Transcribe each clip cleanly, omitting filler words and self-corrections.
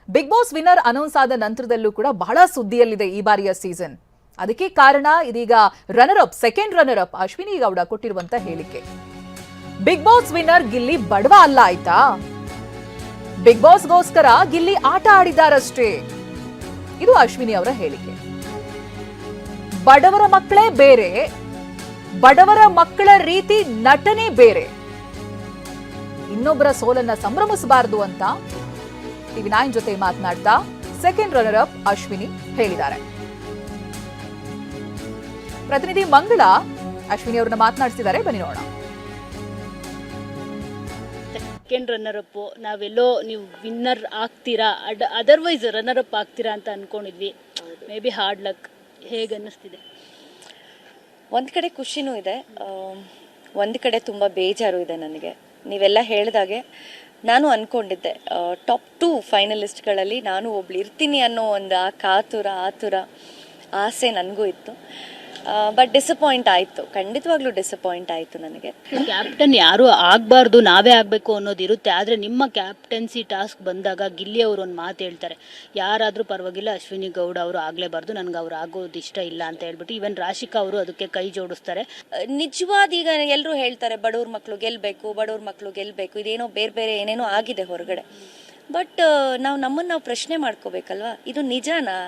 Big Boss winner announce ಆದ ನಂತರದಲ್ಲೂ ಕೂಡ ಬಹಳ ಸುದ್ದಿಯಲ್ಲಿದೆ ಈ ಬಾರಿಯ ಸೀಸನ್. ಅದಕ್ಕೆ ಕಾರಣ ಇದೀಗ second runner up Ashwini Gowda ಕೊಟ್ಟಿರುವಂತ ಹೇಳಿಕೆ. ಬಿಗ್ ಬಾಸ್ ವಿನ್ನರ್ ಗಿಲ್ಲಿ ಬಡವ ಅಲ್ಲ ಆಯ್ತಾ, ಬಿಗ್ ಬಾಸ್ಗೋಸ್ಕರ ಗಿಲ್ಲಿ ಆಟ ಆಡಿದಾರಷ್ಟೇ. ಇದು ಅಶ್ವಿನಿ ಅವರ ಹೇಳಿಕೆ. ಬಡವರ ಮಕ್ಕಳೇ ಬೇರೆ, ಬಡವರ ಮಕ್ಕಳ ರೀತಿ ನಟನೆ ಬೇರೆ. ಇನ್ನೊಬ್ಬರ ಸೋಲನ್ನ ಸಂಭ್ರಮಿಸಬಾರದು ಅಂತ TV9 ಜೊತೆ ಮಾತನಾಡ್ತಾ ಸೆಕೆಂಡ್ ರನ್ನರ್ ಅಪ್ ಅಶ್ವಿನಿ ಹೇಳಿದ್ದಾರೆ. ಪ್ರತಿನಿಧಿ ಮಂಗಳ ಅಶ್ವಿನಿ ಅವರನ್ನ ಮಾತನಾಡಿಸಿದ್ದಾರೆ, ಬನ್ನಿ ನೋಡೋಣ. ಸೆಕೆಂಡ್ ರನ್ನರ್ ಅಪ್ ನಾವೆಲ್ಲೋ ನೀವು ವಿನ್ನರ್ ಆಗ್ತೀರಾ, ಅದರ್ವೈಸ್ ರನ್ನರ್ ಅಪ್ ಆಗ್ತೀರಾ ಅಂತ ಅನ್ಕೊಂಡಿದ್ವಿ. May be hard luck. ಹೇಗೆ ಅನ್ನಿಸ್ತಿದೆ? ಒಂದು ಕಡೆ ಖುಷಿನೂ ಇದೆ, ಒಂದು ಕಡೆ ತುಂಬ ಬೇಜಾರು ಇದೆ ನನಗೆ. ನೀವೆಲ್ಲ ಹೇಳಿದಾಗೆ ನಾನು ಅಂದ್ಕೊಂಡಿದ್ದೆ ಟಾಪ್ 2 ಫೈನಲಿಸ್ಟ್ಗಳಲ್ಲಿ ನಾನು ಒಬ್ಳು ಇರ್ತೀನಿ ಅನ್ನೋ ಒಂದು ಆತುರ ಆಸೆ ನನಗೂ ಇತ್ತು. ಬಟ್ ಡಿಸಪಾಯಿಂಟ್ ಆಯಿತು, ಖಂಡಿತವಾಗ್ಲೂ ಡಿಸಪಾಯಿಂಟ್ ಆಯಿತು ನನಗೆ. ಕ್ಯಾಪ್ಟನ್ ಯಾರು ಆಗಬಾರ್ದು, ನಾವೇ ಆಗಬೇಕು ಅನ್ನೋದು ಇರುತ್ತೆ. ಆದರೆ ನಿಮ್ಮ ಕ್ಯಾಪ್ಟನ್ಸಿ ಟಾಸ್ಕ್ ಬಂದಾಗ ಗಿಲ್ಲಿ ಅವರು ಒಂದು ಮಾತು ಹೇಳ್ತಾರೆ, ಯಾರಾದರೂ ಪರವಾಗಿಲ್ಲ ಅಶ್ವಿನಿ ಗೌಡ ಅವರು ಆಗಲೇಬಾರ್ದು, ನನಗೆ ಅವ್ರು ಆಗೋದು ಇಷ್ಟ ಇಲ್ಲ ಅಂತ ಹೇಳ್ಬಿಟ್ಟು ಈವನ್ ರಾಶಿಕಾ ಅವರು ಅದಕ್ಕೆ ಕೈ ಜೋಡಿಸ್ತಾರೆ. ನಿಜವಾದ ಈಗ ಎಲ್ಲರೂ ಹೇಳ್ತಾರೆ ಬಡವ್ರ ಮಕ್ಕಳು ಗೆಲ್ಲಬೇಕು, ಇದೇನೋ ಬೇರೆ ಏನೇನೋ ಆಗಿದೆ ಹೊರಗಡೆ. ಬಟ್ ನಾವು ಪ್ರಶ್ನೆ ಮಾಡ್ಕೋಬೇಕಲ್ವಾ, ಇದು ನಿಜಾನಾ?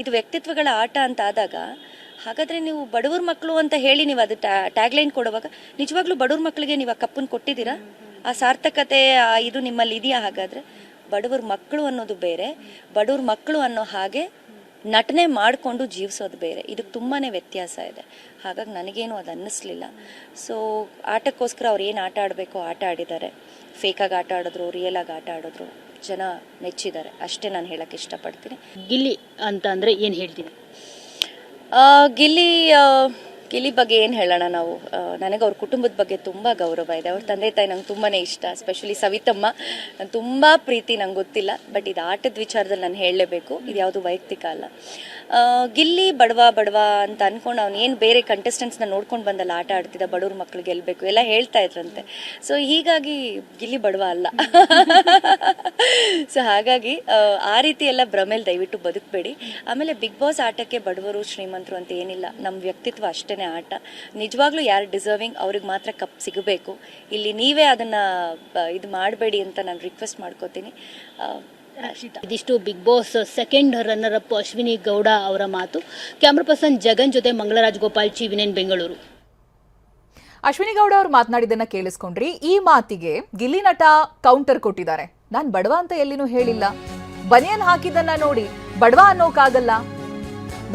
ಇದು ವ್ಯಕ್ತಿತ್ವಗಳ ಆಟ ಅಂತ ಆದಾಗ ಹಾಗಾದರೆ ನೀವು ಬಡವ್ರ ಮಕ್ಕಳು ಅಂತ ಹೇಳಿ ನೀವು ಅದು ಟ್ಯಾಗ್ಲೈನ್ ಕೊಡುವಾಗ ನಿಜವಾಗ್ಲೂ ಬಡವ್ರ ಮಕ್ಕಳಿಗೆ ನೀವು ಆ ಕಪ್ಪನ್ನು ಕೊಟ್ಟಿದ್ದೀರಾ? ಆ ಸಾರ್ಥಕತೆ ಇದು ನಿಮ್ಮಲ್ಲಿ ಇದೆಯಾ? ಹಾಗಾದರೆ ಬಡವ್ರ ಮಕ್ಕಳು ಅನ್ನೋದು ಬೇರೆ, ಬಡವ್ರ ಮಕ್ಕಳು ಅನ್ನೋ ಹಾಗೆ ನಟನೆ ಮಾಡಿಕೊಂಡು ಜೀವಿಸೋದು ಬೇರೆ. ಇದಕ್ಕೆ ತುಂಬಾ ವ್ಯತ್ಯಾಸ ಇದೆ. ಹಾಗಾಗಿ ನನಗೇನು ಅದು ಅನ್ನಿಸ್ಲಿಲ್ಲ. ಸೊ ಆಟಕ್ಕೋಸ್ಕರ ಅವ್ರು ಏನು ಆಟ ಆಡಬೇಕೋ ಆಟ ಆಡಿದ್ದಾರೆ. ಫೇಕಾಗಿ ಆಟ ಆಡಿದ್ರು, ರಿಯಲಾಗಿ ಆಟ ಆಡಿದ್ರು, ಜನ ಮೆಚ್ಚಿದ್ದಾರೆ. ಅಷ್ಟೇ ನಾನು ಹೇಳಕ್ಕೆ ಇಷ್ಟಪಡ್ತೀನಿ. ಗಿಲ್ಲಿ ಅಂತ ಅಂದರೆ ಏನು ಹೇಳ್ತೀನಿ? ಗಿಲ್ಲಿ ಬಗ್ಗೆ ಏನು ಹೇಳೋಣ ನಾವು. ನನಗೆ ಅವ್ರ ಕುಟುಂಬದ ಬಗ್ಗೆ ತುಂಬ ಗೌರವ ಇದೆ. ಅವ್ರ ತಂದೆ ತಾಯಿ ನಂಗೆ ತುಂಬಾ ಇಷ್ಟ, ಎಸ್ಪೆಷಲಿ ಸವಿತಮ್ಮ ತುಂಬ ಪ್ರೀತಿ. ನಂಗೆ ಗೊತ್ತಿಲ್ಲ, ಬಟ್ ಇದು ಆಟದ ವಿಚಾರದಲ್ಲಿ ನಾನು ಹೇಳಲೇಬೇಕು, ಇದು ಯಾವುದು ವೈಯಕ್ತಿಕ ಅಲ್ಲ. ಗಿಲ್ಲಿ ಬಡವ ಅಂತ ಅಂದ್ಕೊಂಡು ಅವ್ನು ಏನು ಬೇರೆ ಕಂಟೆಸ್ಟೆಂಟ್ಸ್ನ ನೋಡ್ಕೊಂಡು ಬಂದಲ್ಲ ಆಟ ಆಡ್ತಿದ್ದ, ಬಡವ್ರ ಮಕ್ಳು ಗೆಲ್ಲಬೇಕು ಎಲ್ಲ ಹೇಳ್ತಾ ಇದ್ರಂತೆ. ಸೊ ಹೀಗಾಗಿ ಗಿಲ್ಲಿ ಬಡವ ಅಲ್ಲ. ಸೊ ಹಾಗಾಗಿ ಆ ರೀತಿ ಎಲ್ಲ ಭ್ರಮೇಲಿ ದಯವಿಟ್ಟು ಬದುಕಬೇಡಿ. ಆಮೇಲೆ ಬಿಗ್ ಬಾಸ್ ಆಟಕ್ಕೆ ಬಡವರು ಶ್ರೀಮಂತರು ಅಂತ ಏನಿಲ್ಲ, ನಮ್ಮ ವ್ಯಕ್ತಿತ್ವ ಅಷ್ಟೇ ಆಟ. ನಿಜವಾಗ್ಲೂ ಯಾರು ಡಿಸರ್ವಿಂಗ್ ಅವ್ರಿಗೆ ಮಾತ್ರ ಕಪ್ ಸಿಗಬೇಕು. ಇಲ್ಲಿ ನೀವೇ ಅದನ್ನ ಇದು ಮಾಡಬೇಡಿ ಅಂತ ನಾನು ರಿಕ್ವೆಸ್ಟ್ ಮಾಡ್ಕೋತೀನಿ. ಇದಿಷ್ಟು Bigg Boss second runner up Ashwini Gowda ಅವರ ಮಾತು. ಕ್ಯಾಮ್ರಾ ಪರ್ಸನ್ ಜಗನ್ ಜೊತೆ ಮಂಗಳರಾಜ್ ಗೋಪಾಲ್, TV9 ಬೆಂಗಳೂರು. ಅಶ್ವಿನಿ ಗೌಡ ಅವರು ಮಾತನಾಡಿದ್ದನ್ನ ಕೇಳಿಸ್ಕೊಂಡ್ರಿ. ಈ ಮಾತಿಗೆ ಗಿಲ್ಲಿ ನಟ ಕೌಂಟರ್ ಕೊಟ್ಟಿದ್ದಾರೆ. ನಾನ್ ಬಡವ ಅಂತ ಎಲ್ಲಿನೂ ಹೇಳಿಲ್ಲ, ಬನಿಯನ್ ಹಾಕಿದ್ದನ್ನ ನೋಡಿ ಬಡವ ಅನ್ನೋಕಾಗಲ್ಲ,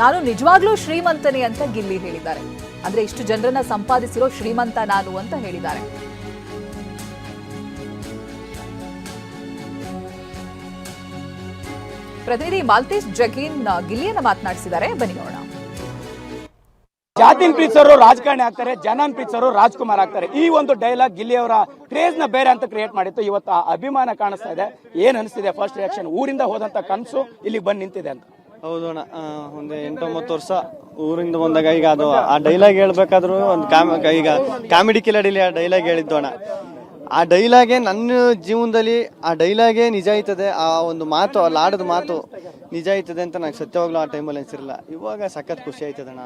ನಾನು ನಿಜವಾಗ್ಲೂ ಶ್ರೀಮಂತನೇ ಅಂತ ಗಿಲ್ಲಿ ಹೇಳಿದ್ದಾರೆ. ಅಂದ್ರೆ ಇಷ್ಟು ಜನರನ್ನ ಸಂಪಾದಿಸಿರೋ ಶ್ರೀಮಂತ ನಾನು ಅಂತ ಹೇಳಿದ್ದಾರೆ. ಪ್ರತಿನಿಧಿ ಮಾಲ್ತೇಶ್ ಜಗೀನ್ ಗಿಲ್ಲಿಯನ್ನ ಮಾತನಾಡಿಸಿದ್ದಾರೆ, ಬನ್ನಿ ನೋಡೋಣ. ಜಾತಿನ್ ಪ್ರೀತಿಸೋರು ರಾಜಕಾರಣಿ ಆಗ್ತಾರೆ, ಜನನ್ ಪ್ರೀತಿಸೋರು ರಾಜ್ಕುಮಾರ್ ಆಗ್ತಾರೆ. ಈ ಒಂದು ಡೈಲಾಗ್ ಗಿಲ್ಲಿ ಅವರ ಕ್ರೇಜ್ ನ ಬೇರೆ ಅಂತ ಕ್ರಿಯೇಟ್ ಮಾಡಿತ್ತು. ಇವತ್ತು ಅಭಿಮಾನ ಕಾಣಿಸ್ತಾ ಇದೆ. ಏನ್ ಅನಿಸ್ತಿದೆ ಫಸ್ಟ್ ರಿಯಾಕ್ಷನ್? ಊರಿಂದ ಹೋದಂತ ಕನಸು ಇಲ್ಲಿ ಬಂದು ನಿಂತಿದೆ ಅಂತ. ಹೌದು ಅಣ್ಣ, ಒಂದು 8-9 ವರ್ಷ ಊರಿಂದ ಬಂದಾಗ ಈಗ ಅದು ಆ ಡೈಲಾಗ್ ಹೇಳ್ಬೇಕಾದ್ರು ಒಂದು ಈಗ ಕಾಮಿಡಿ ಕಿಲಾಡಿಲಿ ಆ ಡೈಲಾಗ್ ಹೇಳಿದ್ದು ಅಣ್ಣ. ಆ ಡೈಲಾಗೆ ನನ್ನ ಜೀವನದಲ್ಲಿ ಆ ಡೈಲಾಗೇ ನಿಜ ಆಯ್ತದೆ. ಆ ಒಂದು ಮಾತು, ಅಲ್ಲಿ ಆಡದ ಮಾತು ನಿಜ ಆಯ್ತದೆ ಅಂತ ನಂಗೆ ಸತ್ಯವಾಗ್ಲೂ ಆ ಟೈಮಲ್ಲಿ ಅನ್ಸಿರಲಿಲ್ಲ. ಇವಾಗ ಸಖತ್ ಖುಷಿ ಆಯ್ತದಣ್ಣ.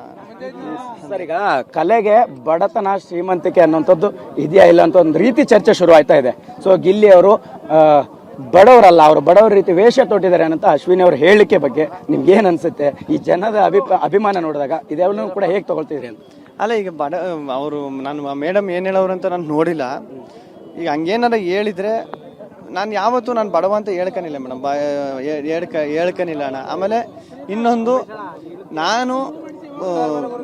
ಸರ್, ಈಗ ಕಲೆಗೆ ಬಡತನ ಶ್ರೀಮಂತಿಕೆ ಅನ್ನೋಂಥದ್ದು ಇದೆಯಾ ಇಲ್ಲ ಅಂತ ಒಂದು ರೀತಿ ಚರ್ಚೆ ಶುರು ಆಯ್ತಾ ಇದೆ. ಸೊ ಗಿಲ್ಲಿ ಅವರು ಬಡವರಲ್ಲ, ಅವರು ಬಡವರ ರೀತಿ ವೇಷ ತೊಟ್ಟಿದ್ದಾರೆ ಅಂತ ಅಶ್ವಿನಿ ಅವ್ರ ಹೇಳಿಕೆ ಬಗ್ಗೆ ನಿಮ್ಗೆ ಏನ್ ಅನ್ಸುತ್ತೆ? ಈ ಜನದ ಅಭಿಮಾನ ನೋಡಿದಾಗ ಇದೆಲ್ಲೂ ಕೂಡ ಹೇಗೆ ತಗೊಳ್ತಿದ್ರಿ ಅಂತ? ಅಲ್ಲ, ಈಗ ಅವರು ನಾನು ಮೇಡಮ್ ಏನು ಹೇಳೋರು ಅಂತ ನಾನು ನೋಡಿಲ್ಲ. ಈಗ ಹಂಗೇನಾರ ಹೇಳಿದ್ರೆ ನಾನು ಯಾವತ್ತೂ ನಾನು ಬಡವ ಅಂತ ಹೇಳ್ಕನಿಲ್ಲ ಮೇಡಮ್, ಹೇಳ್ಕನಿಲ್ಲ ಅಣ್ಣ. ಆಮೇಲೆ ಇನ್ನೊಂದು, ನಾನು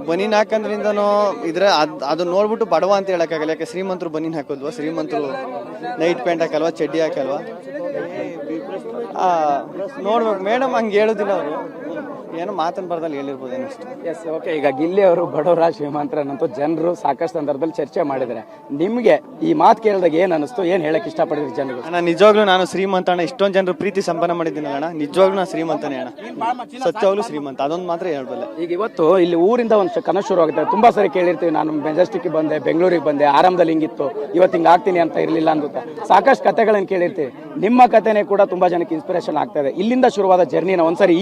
ಬನೀನ್ ಹಾಕಂದ್ರಿಂದನೋ ಇದ್ರೆ ಅದು ನೋಡ್ಬಿಟ್ಟು ಬಡವ ಅಂತ ಹೇಳಕ್ಕಾಗಲ್ಲ. ಯಾಕೆ ಶ್ರೀಮಂತರು ಬನೀನ್ ಹಾಕೋದ್ವಾ, ಶ್ರೀಮಂತರು ನೈಟ್ ಪ್ಯಾಂಟ್ ಹಾಕಲ್ವಾ, ಚಡ್ಡಿ ಹಾಕಲ್ವಾ? ನೋಡ್ಬೇಕು ಮೇಡಮ್, ಹಂಗೆ ಹೇಳೋದಿಲ್ಲ ಅವರು. ಏನೋ ಮಾತನ್ನು ಬರ್ದಲ್ಲಿ ಹೇಳಿರ್ಬೋದು ಏನೋ ಅಷ್ಟೇ. Yes, okay. ಈಗ ಗಿಲ್ಲಿ ಅವರು ಬಡವರ ಶ್ರೀಮಂತರನ್ನಂತೂ ಜನರು ಸಾಕಷ್ಟು ಸಂದರ್ಭದಲ್ಲಿ ಚರ್ಚೆ ಮಾಡಿದ್ದಾರೆ. ನಿಮಗೆ ಈ ಮಾತು ಕೇಳಿದಾಗ ಏನು ಅನಿಸ್ತು, ಏನು ಹೇಳಕ್ ಇಷ್ಟಪಡಿದ್ರಿ ಜನರು? ಅಣ್ಣ ನಿಜವಾಗ್ಲೂ ನಾನು ಶ್ರೀಮಂತ ಅಣ್ಣ, ಇಷ್ಟೊಂದು ಜನರು ಪ್ರೀತಿ ಸಂಪಾದನೆ ಮಾಡಿದ್ದೀನಿ ಅಣ್ಣ, ನಿಜವಾಗ್ಲೂ ನಾನು ಶ್ರೀಮಂತನೇ ಅಣ್ಣ, ಸತ್ಯವಾಗ್ಲೂ ಶ್ರೀಮಂತ, ಅದೊಂದು ಮಾತ್ರ ಹೇಳ್ಬಲ್ಲೆ. ಈಗ ಇವತ್ತು ಇಲ್ಲಿ ಊರಿಂದ ಒಂದು ಕನಸು ಶುರು ಆಗುತ್ತೆ. ತುಂಬಾ ಸರಿ ಕೇಳಿರ್ತೀವಿ, ನಾನು ಮೆಜೆಸ್ಟಿಕ್ ಬಂದೆ, ಬೆಂಗಳೂರಿಗೆ ಬಂದೆ, ಆರಂಭದಲ್ಲಿ ಹಿಂಗಿತ್ತು, ಇವತ್ತು ಹಿಂಗೆ ಆಗ್ತೀನಿ ಅಂತ ಇರಲಿಲ್ಲ ಅಂತ ಸಾಕಷ್ಟು ಕಥೆಗಳನ್ನು ಕೇಳಿರ್ತೀವಿ. ನಿಮ್ಮ ಕಥೆನೇ ಕೂಡ ತುಂಬಾ ಜನಕ್ಕೆ ಇನ್ಸ್ಪಿರೇಷನ್ ಆಗ್ತಾ ಇದೆ. ಇಲ್ಲಿಂದ ಶುರುವಾದ ಜರ್ನಿನ ಒಂದ್ಸರಿ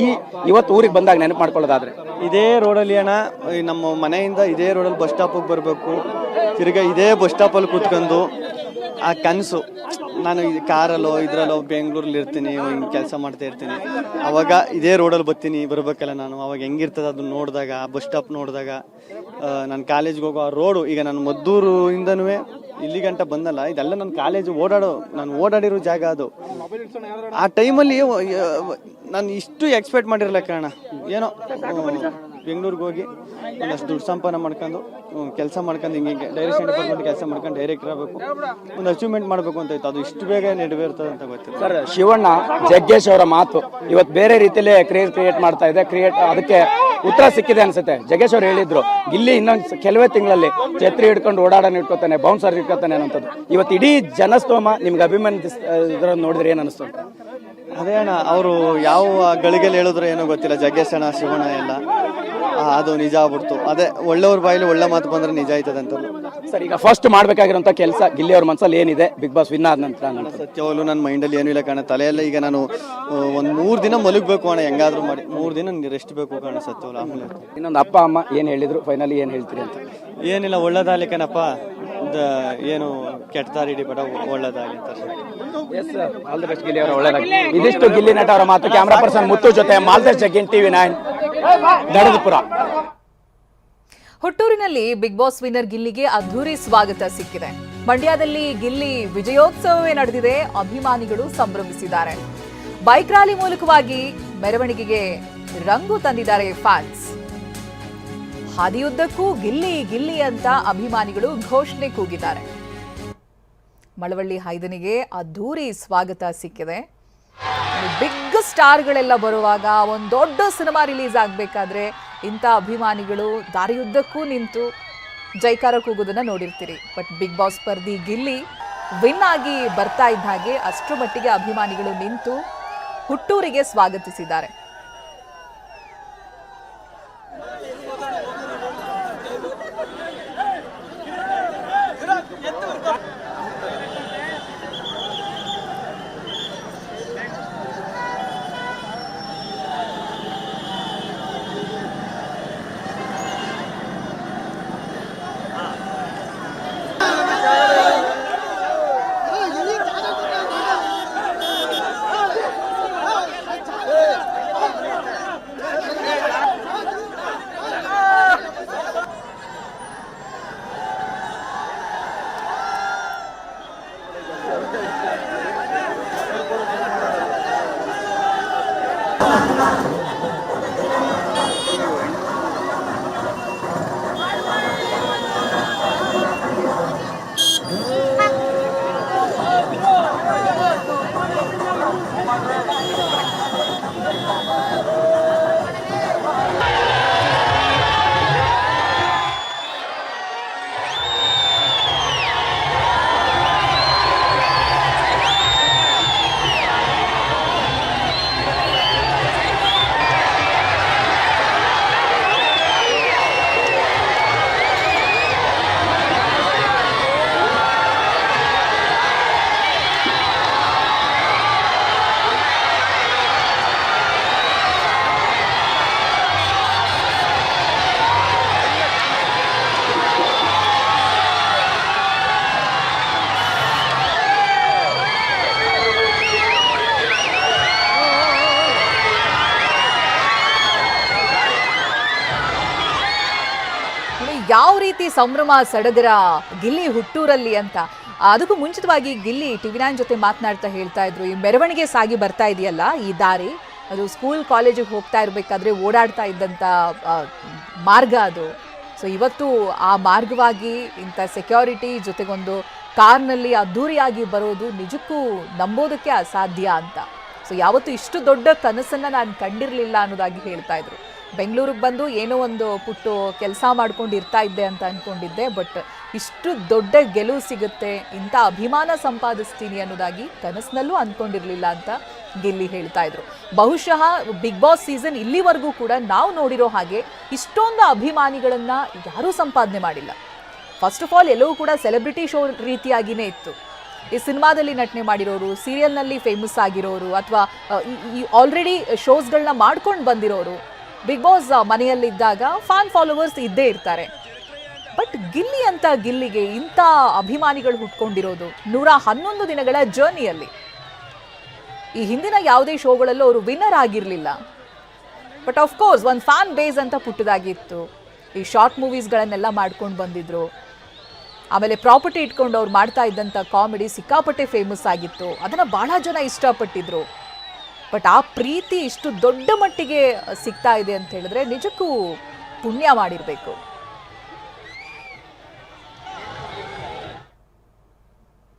ಇವತ್ತು ಊರಿಗೆ ಬಂದಾಗ ನೆನಪು ಮಾಡ್ಕೊಳ್ಳೋದಾದ್ರೆ ಇದೇ ರೋಡಲ್ಲಿ ಅಣ್ಣ, ನಮ್ಮ ಮನೆಯಿಂದ ಇದೇ ರೋಡಲ್ಲಿ ಬಸ್ ಸ್ಟಾಪಿಗೆ ಬರಬೇಕು, ತಿರ್ಗಾ ಇದೇ ಬಸ್ ಸ್ಟಾಪಲ್ಲಿ ಕೂತ್ಕೊಂಡು ಆ ಕನಸು, ನಾನು ಕಾರಲ್ಲೋ ಇದ್ರಲ್ಲೋ ಬೆಂಗಳೂರಲ್ಲಿ ಇರ್ತೀನಿ, ಹಿಂಗೆ ಕೆಲಸ ಮಾಡ್ತಾ ಇರ್ತೀನಿ, ಅವಾಗ ಇದೇ ರೋಡಲ್ಲಿ ಬರ್ಬೇಕಲ್ಲ ನಾನು, ಅವಾಗ ಹೆಂಗಿರ್ತದೆ ಅದನ್ನ ನೋಡಿದಾಗ, ಆ ಬಸ್ ಸ್ಟಾಪ್ ನೋಡಿದಾಗ, ನಾನು ಕಾಲೇಜ್ಗೆ ಹೋಗೋ ಆ ರೋಡು, ಈಗ ನಾನು ಮದ್ದೂರಿಂದನೂ ಇಲ್ಲಿ ಗಂಟ ಬಂದಲ್ಲ, ಇದೆಲ್ಲ ನನ್ನ ಕಾಲೇಜು ನಾನು ಓಡಾಡಿರೋ ಜಾಗ ಅದು. ಆ ಟೈಮಲ್ಲಿ ನಾನು ಇಷ್ಟು ಎಕ್ಸ್ಪೆಕ್ಟ್ ಮಾಡಿರಲ್ಲ ಕಾರಣ, ಏನೋ ಬೆಂಗಳೂರಿಗೆ ಹೋಗಿ ಒಂದಷ್ಟು ದುಡ್ಡು ಸಂಪಾದನೆ ಮಾಡ್ಕೊಂಡು ಕೆಲಸ ಮಾಡ್ಕೊಂಡು ಹಿಂಗೆ ಡೈರೆಕ್ಷನ್ ಡಿಪಾರ್ಟ್ಮೆಂಟ್ ಕೆಲಸ ಮಾಡ್ಕೊಂಡು ಡೈರೆಕ್ಟರ್ ಆಗಬೇಕು, ಒಂದು ಅಚೀವ್ಮೆಂಟ್ ಮಾಡಬೇಕು ಅಂತ ಇತ್ತು. ಅದು ಇಷ್ಟು ಬೇಗ ನೆರವೇರ್ತದೆ ಅಂತ ಗೊತ್ತಿಲ್ಲ ಸರ್. ಶಿವಣ್ಣ ಜಗ್ಗೇಶ್ ಅವರ ಮಾತು ಇವತ್ತು ಬೇರೆ ರೀತಿಯಲ್ಲೇ ಕ್ರಿಯೇಟ್ ಮಾಡ್ತಾ ಇದೆ. ಅದಕ್ಕೆ ಉತ್ತರ ಸಿಕ್ಕಿದೆ ಅನ್ಸುತ್ತೆ. ಜಗ್ಗೇಶ್ ಅವರು ಹೇಳಿದ್ರು, ಗಿಲ್ಲಿ ಇನ್ನೊಂದು ಕೆಲವೇ ತಿಂಗಳಲ್ಲಿ ಛತ್ರಿ ಹಿಡ್ಕೊಂಡು ಓಡಾಡೋಣ ಇಟ್ಕೋತಾನೆ, ಬೌನ್ಸರ್ ಇಟ್ಕೋತಾನೆ ಅನ್ನೋಂಥದ್ದು. ಇವತ್ತು ಇಡೀ ಜನಸ್ತೋಮ ನಿಮ್ಗೆ ಅಭಿಮಾನ ನೋಡಿದ್ರೆ ಏನು ಅನಿಸ್ತು? ಅದೇ ಅಣ್ಣ, ಅವರು ಯಾವ ಗಳಿಗೆಲ್ಲಿ ಹೇಳಿದ್ರು ಏನೋ ಗೊತ್ತಿಲ್ಲ, ಜಗ್ಗೇಶ್ ಅಣ್ಣ ಶಿವಣ್ಣ ಎಲ್ಲ ಅದು ನಿಜ ಆಗ್ಬಿಡ್ತು. ಅದೇ ಒಳ್ಳೆಯವ್ರ ಬಾಯಲ್ಲಿ ಒಳ್ಳೆ ಮಾತು ಬಂದ್ರೆ ನಿಜ ಆಯ್ತದೆ ಅಂತ ಸರ್. ಈಗ ಫಸ್ಟ್ ಮಾಡ್ಬೇಕಾಗಿರೋಂಥ ಕೆಲಸ ಗಿಲ್ಲಿ ಅವ್ರ ಮನಸ್ಸಲ್ಲಿ ಏನಿದೆ ಬಿಗ್ ಬಾಸ್ ವಿನ್ ಆದ ನಂತರ? ಸತ್ಯವಾಗ್ಲೂ ನನ್ನ ಮೈಂಡಲ್ಲಿ ಏನೂ ಇಲ್ಲ ಕಾಣ, ತಲೆಯಲ್ಲ. ಈಗ ನಾನು ಒಂದು 3 ದಿನ ಮಲಗಬೇಕು ಅಣ್ಣ, ಹೆಂಗಾದ್ರೂ ಮಾಡಿ 3 ದಿನ ರೆಸ್ಟ್ ಬೇಕು ಕಾಣ, ಸತ್ಯವಾಗ್ಲು. ಆಮೇಲೆ ಇನ್ನೊಂದು ಅಪ್ಪ ಅಮ್ಮ ಏನು ಹೇಳಿದ್ರು, ಫೈನಲಿ ಏನು ಹೇಳ್ತೀರಿ ಅಂತ? ಏನಿಲ್ಲ, ಒಳ್ಳೇದಾಗಲಿ ಕಣಪ್ಪ, ಏನು ಕೆಟ್ಟ ದಾರಿ ಹಿಡಿಬೇಡ, ಒಳ್ಳೇದಾಗಲಿ ಅಂತ. ಆಲ್ ದಿ ಬೆಸ್ಟ್ ಗಿಲ್ಲಿ ಅವರ, ಒಳ್ಳೆದಾಗಲಿ. ಇದಿಷ್ಟು ಗಿಲ್ಲಿ ನಟ ಅವರ ಮಾತು. ಕ್ಯಾಮರಾ ಪರ್ಸನ್ ಮುತ್ತು ಜೊತೆ ಮಾಲ್ತೇಶ್ ಜಗ್ಗಿನ್, TV9 ದಡದಪುರ. ಹುಟ್ಟೂರಿನಲ್ಲಿ ಬಿಗ್ ಬಾಸ್ ವಿನ್ನರ್ ಗಿಲ್ಲಿಗೆ ಅದ್ಧೂರಿ ಸ್ವಾಗತ ಸಿಕ್ಕಿದೆ. ಮಂಡ್ಯದಲ್ಲಿ ಗಿಲ್ಲಿ ವಿಜಯೋತ್ಸವವೇ ನಡೆದಿದೆ. ಅಭಿಮಾನಿಗಳು ಸಂಭ್ರಮಿಸಿದ್ದಾರೆ. ಬೈಕ್ ರ್ಯಾಲಿ ಮೂಲಕವಾಗಿ ಮೆರವಣಿಗೆಗೆ ರಂಗು ತಂದಿದ್ದಾರೆ ಫ್ಯಾನ್ಸ್. ಹಾದಿಯುದ್ದಕ್ಕೂ ಗಿಲ್ಲಿ ಗಿಲ್ಲಿ ಅಂತ ಅಭಿಮಾನಿಗಳು ಘೋಷಣೆ ಕೂಗಿದ್ದಾರೆ. ಮಳವಳ್ಳಿ ಹೈದನಿಗೆ ಅದ್ಧೂರಿ ಸ್ವಾಗತ ಸಿಕ್ಕಿದೆ. ಬಿಗ್ ಸ್ಟಾರ್ಗಳೆಲ್ಲ ಬರುವಾಗ ಒಂದು ದೊಡ್ಡ ಸಿನಿಮಾ ರಿಲೀಸ್ ಆಗಬೇಕಾದ್ರೆ ಇಂಥ ಅಭಿಮಾನಿಗಳು ದಾರಿಯುದ್ದಕ್ಕೂ ನಿಂತು ಜೈಕಾರ ಕೂಗೋದನ್ನ ನೋಡಿರ್ತೀರಿ. ಬಟ್ ಬಿಗ್ ಬಾಸ್ ಸ್ಪರ್ಧಿ ಗಿಲ್ಲಿ ವಿನ್ ಆಗಿ ಬರ್ತಾ ಇದ್ದ ಹಾಗೆ ಅಷ್ಟರ ಮಟ್ಟಿಗೆ ಅಭಿಮಾನಿಗಳು ನಿಂತು ಹುಟ್ಟೂರಿಗೆ ಸ್ವಾಗತಿಸಿದ್ದಾರೆ. ಯಾವ ರೀತಿ ಸಂಭ್ರಮ ಸಡಗರ ಗಿಲ್ಲಿ ಹುಟ್ಟೂರಲ್ಲಿ ಅಂತ. ಅದಕ್ಕೂ ಮುಂಚಿತವಾಗಿ ಗಿಲ್ಲಿ TV9 ಜೊತೆ ಮಾತನಾಡ್ತಾ ಹೇಳ್ತಾ ಇದ್ರು, ಈ ಮೆರವಣಿಗೆ ಸಾಗಿ ಬರ್ತಾ ಇದೆಯಲ್ಲ ಈ ದಾರಿ, ಅದು ಸ್ಕೂಲ್ ಕಾಲೇಜಿಗೆ ಹೋಗ್ತಾ ಇರಬೇಕಾದ್ರೆ ಓಡಾಡ್ತಾ ಇದ್ದಂಥ ಮಾರ್ಗ ಅದು. ಸೊ ಇವತ್ತು ಆ ಮಾರ್ಗವಾಗಿ ಇಂಥ ಸೆಕ್ಯೂರಿಟಿ ಜೊತೆಗೊಂದು ಕಾರ್ನಲ್ಲಿ ಅದ್ಧೂರಿಯಾಗಿ ಬರೋದು ನಿಜಕ್ಕೂ ನಂಬೋದಕ್ಕೆ ಅಸಾಧ್ಯ ಅಂತ. ಸೊ ಯಾವತ್ತೂ ಇಷ್ಟು ದೊಡ್ಡ ಕನಸನ್ನ ನಾನು ಕಂಡಿರಲಿಲ್ಲ ಅನ್ನೋದಾಗಿ ಹೇಳ್ತಾ ಇದ್ರು. ಬೆಂಗಳೂರಿಗೆ ಬಂದು ಏನೋ ಒಂದು ಪುಟ್ಟು ಕೆಲಸ ಮಾಡ್ಕೊಂಡು ಇರ್ತಾ ಇದ್ದೆ ಅಂತ ಅಂದ್ಕೊಂಡಿದ್ದೆ, ಬಟ್ ಇಷ್ಟು ದೊಡ್ಡ ಗೆಲುವು ಸಿಗುತ್ತೆ, ಇಂಥ ಅಭಿಮಾನ ಸಂಪಾದಿಸ್ತೀನಿ ಅನ್ನೋದಾಗಿ ಕನಸಿನಲ್ಲೂ ಅಂದ್ಕೊಂಡಿರಲಿಲ್ಲ ಅಂತ ಗಿಲ್ಲಿ ಹೇಳ್ತಾ ಇದ್ರು. ಬಹುಶಃ ಬಿಗ್ ಬಾಸ್ ಸೀಸನ್ ಇಲ್ಲಿವರೆಗೂ ಕೂಡ ನಾವು ನೋಡಿರೋ ಹಾಗೆ ಇಷ್ಟೊಂದು ಅಭಿಮಾನಿಗಳನ್ನ ಯಾರೂ ಸಂಪಾದನೆ ಮಾಡಿಲ್ಲ. ಫಸ್ಟ್ ಆಫ್ ಆಲ್ ಎಲ್ಲವೂ ಕೂಡ ಸೆಲೆಬ್ರಿಟಿ ಶೋ ರೀತಿಯಾಗಿಯೇ ಇತ್ತು. ಈ ಸಿನಿಮಾದಲ್ಲಿ ನಟನೆ ಮಾಡಿರೋರು, ಸೀರಿಯಲ್ನಲ್ಲಿ ಫೇಮಸ್ ಆಗಿರೋರು, ಅಥವಾ ಈ ಆಲ್ರೆಡಿ ಶೋಸ್ಗಳನ್ನ ಮಾಡ್ಕೊಂಡು ಬಂದಿರೋರು ಬಿಗ್ ಬಾಸ್ ಮನೆಯಲ್ಲಿದ್ದಾಗ ಫ್ಯಾನ್ ಫಾಲೋವರ್ಸ್ ಇದ್ದೇ ಇರ್ತಾರೆ. ಬಟ್ ಗಿಲ್ಲಿ ಅಂತ ಗಿಲ್ಲಿಗೆ ಇಂಥ ಅಭಿಮಾನಿಗಳು ಹುಟ್ಕೊಂಡಿರೋದು 111 ದಿನಗಳ ಜರ್ನಿಯಲ್ಲಿ. ಈ ಹಿಂದಿನ ಯಾವುದೇ ಶೋಗಳಲ್ಲೂ ಅವರು ವಿನ್ನರ್ ಆಗಿರಲಿಲ್ಲ. ಬಟ್ ಆಫ್ ಕೋರ್ಸ್ ಒಂದು ಫ್ಯಾನ್ ಬೇಸ್ ಅಂತ ಪುಟ್ಟದಾಗಿತ್ತು. ಈ ಶಾರ್ಟ್ ಮೂವೀಸ್ಗಳನ್ನೆಲ್ಲ ಮಾಡ್ಕೊಂಡು ಬಂದಿದ್ರು. ಆಮೇಲೆ ಪ್ರಾಪರ್ಟಿ ಇಟ್ಕೊಂಡು ಅವ್ರು ಮಾಡ್ತಾ ಇದ್ದಂಥ ಕಾಮಿಡಿ ಸಿಕ್ಕಾಪಟ್ಟೆ ಫೇಮಸ್ ಆಗಿತ್ತು. ಅದನ್ನು ಬಹಳ ಜನ ಇಷ್ಟಪಟ್ಟಿದ್ರು. ಬಟ್ ಆ ಪ್ರೀತಿ ಇಷ್ಟು ದೊಡ್ಡ ಮಟ್ಟಿಗೆ ಸಿಗ್ತಾ ಇದೆ ಅಂತ ಹೇಳಿದ್ರೆ ನಿಜಕ್ಕೂ ಪುಣ್ಯ ಮಾಡಿರಬೇಕು.